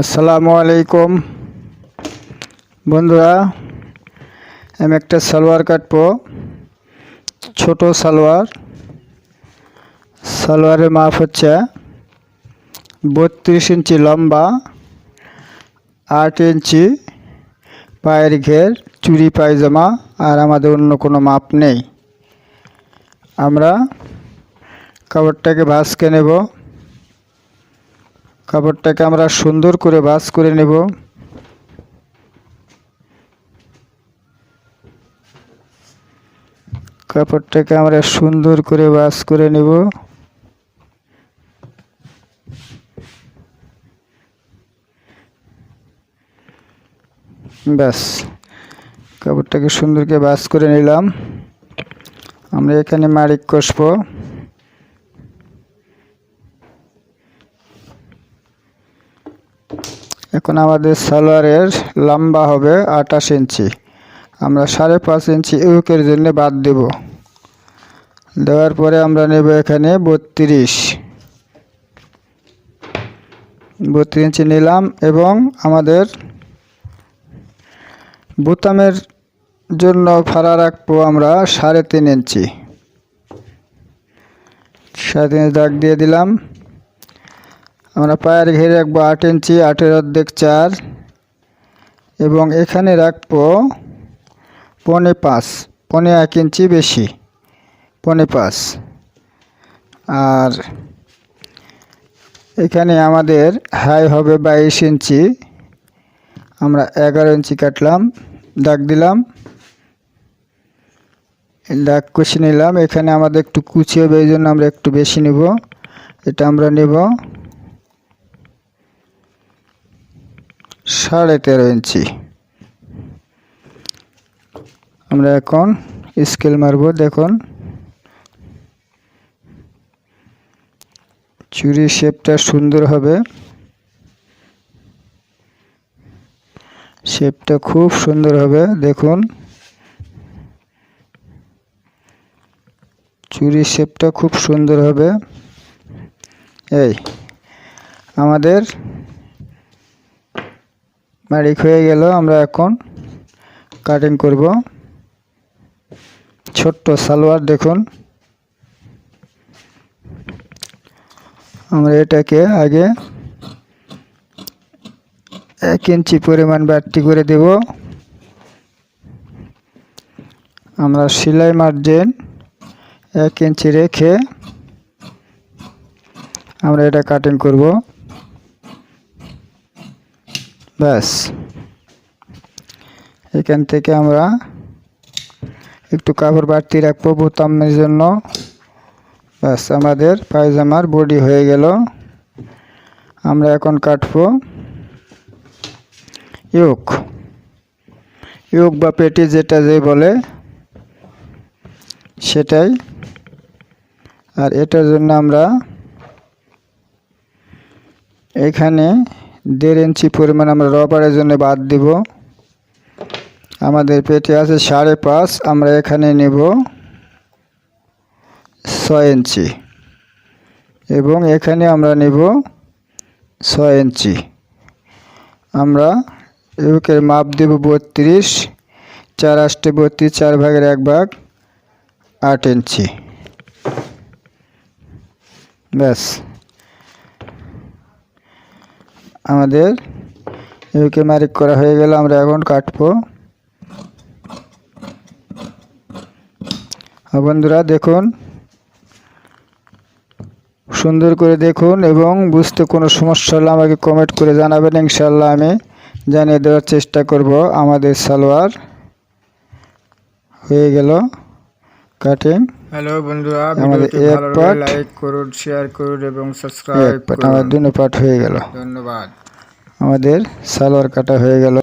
আসসালামু আলাইকুম বন্ধুরা, আমি একটা সালোয়ার কাটবো। ছোট সালোয়ারের মাপ হচ্ছে 32 ইঞ্চি লম্বা, 8 ইঞ্চি পায়ের ঘের, চুড়ি পায়জামা, আর আমাদের অন্য কোনো মাপ নেই। আমরা কাপড়টাকে ভাঁজকে নেব। কাপড়টাকে আমরা সুন্দর করে ভাঁজ করে নেব। কাপড়টাকে আমরা সুন্দর করে ভাঁজ করে নেব। ব্যাস, কাপড়টাকে সুন্দর করে ভাঁজ করে নিলাম। আমরা এখানে মাড়ি কষবো। এখন আমাদের সালোয়ারের লম্বা হবে 28 ইঞ্চি। আমরা 5.5 ইঞ্চি ইউকের জন্য বাদ দেব। দেওয়ার পরে আমরা নেব এখানে 32 ইঞ্চি নিলাম, এবং আমাদের বোতামের জন্য ফাড়া রাখবো আমরা 3.5 ইঞ্চি। 3.5 ইঞ্চি দাগ দিয়ে দিলাম। আমরা পায়ের ঘেরে রাখবো 8 ইঞ্চি, 8-এর অর্ধেক 4, এবং এখানে রাখবো 1.5 ইঞ্চি বেশি, 1.5। আর এখানে আমাদের হাই হবে 22 ইঞ্চি। আমরা 11 ইঞ্চি কাটলাম, দাগ দিলাম, দাগ কষে নিলাম। এখানে আমাদের একটু কুচি হবে, এই জন্য আমরা একটু বেশি নেব। এটা আমরা নেব 13.5 ইঞ্চি। আমরা এখন স্কেল মারবো। দেখুন, চুড়ি শেপটা সুন্দর হবে, শেপটা খুব সুন্দর হবে। দেখুন, চুড়ি শেপটা খুব সুন্দর হবে। এই আমাদের মাড়ি হয়ে গেল। আমরা এখন কাটিং করব। ছোট্ট সালোয়ার, দেখুন, আমরা এটাকে আগে 1 ইঞ্চি পরিমাণ বাড়তি করে দেব। আমরা সেলাই মার্জিন 1 ইঞ্চি রেখে আমরা এটা কাটিং করব। ব্যাস, এখান থেকে আমরা একটু কাপড় বাড়তি রাখবো বোতামের জন্য। ব্যাস, আমাদের পায়জামার বডি হয়ে গেল। আমরা এখন কাটবো ইয়োক বা পেটি, যেটা যে বলে সেটাই। আর এটার জন্য আমরা এখানে 1.5 ইঞ্চি পরিমাণ আমরা রবারের জন্য বাদ দিব। আমাদের পেটে আছে 5.5, আমরা এখানে নেব 6 ইঞ্চি, এবং এখানে আমরা নেব 6 ইঞ্চি। আমরা ইউকের মাপ দেব 32, 4 8 32, 4 ভাগের 1 ভাগ, 8 ইঞ্চি। ব্যাস, আমাদের ইউকে মার্ক করা হয়ে গেল। আমরা এখন কাটবো। বন্ধুরা দেখুন, সুন্দর করে দেখুন, এবং বুঝতে কোনো সমস্যা হলে আমাকে কমেন্ট করে জানাবেন। ইনশাআল্লাহ আমি জানিয়ে দেওয়ার চেষ্টা করব। আমাদের সালোয়ার হয়ে গেল কাটিং। হ্যালো বন্ধুরা, আমাদের ভিডিওটি ভালো লাগলে লাইক করুন, শেয়ার করুন এবং সাবস্ক্রাইব করুন। আমার 2 পার্ট হয়ে গেল। ধন্যবাদ। আমাদের সালোয়ার কাটা হয়ে গেল।